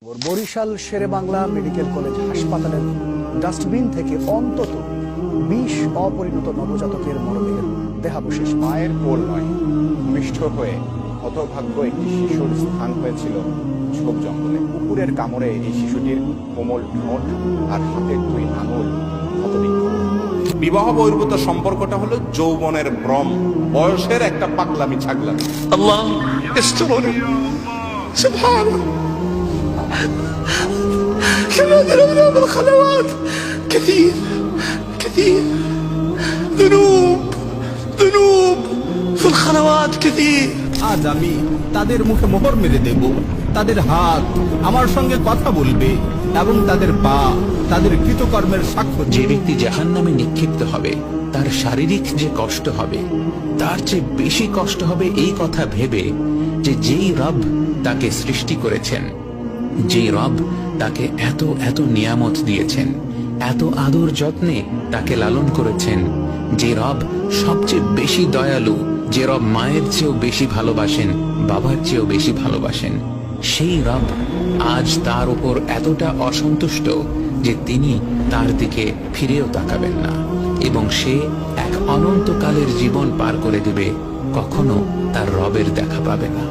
Barishal Sherebangla medical college হাসপাতালের dustbin থেকে অন্তত ২০ অপরিণত নবজাতকের মরদেহের দেহাবশেষ। মায়ের কোল নয়, ভূমিষ্ঠ হয়ে হতভাগ্য একটি শিশুর স্থান হয়েছিল ঝোপ জঙ্গলে। কুকুরের কামড়ে এই শিশুটির কোমল ঠোঁট আর হাতের ২ আঙুল ক্ষতবিক্ষত। বিবাহ বহির্ভূত সম্পর্কটা হলো যৌবনের ভ্রম, বয়সের একটা পাগলামি ছাগলামি। আল্লাহ استرني سبحانه كما ذنبنا بالخلوات كثير ذنوب في الخلوات كثير। আজ আমি তাদের মুখে মোহর মেরে দেব, তাদের হাত আমার সঙ্গে কথা বলবে এবং তাদের পা তাদের কৃতকর্মের সাক্ষ্য। যে ব্যক্তি জাহান্নামে নিক্ষিপ্ত হবে তার শারীরিক যে কষ্ট হবে তার চেয়ে বেশি কষ্ট হবে এই কথা ভেবে যে যেই রব তাকে সৃষ্টি করেছেন, যেই রব তাকে এত এত নিয়ামত দিয়েছেন, এত আদর যত্নে তাকে লালন করেছেন, যে রব সবচেয়ে বেশি দয়ালু, যে রব মায়ের চেয়েও বেশি ভালোবাসেন, বাবার চেয়েও বেশি ভালোবাসেন, সেই রব আজ তার উপর এতটা অসন্তুষ্ট যে তিনি তার দিকে ফিরেও তাকাবেন না এবং সে এক অনন্তকালের জীবন পার করে দিবে, কখনো তার রবের দেখা পাবে না।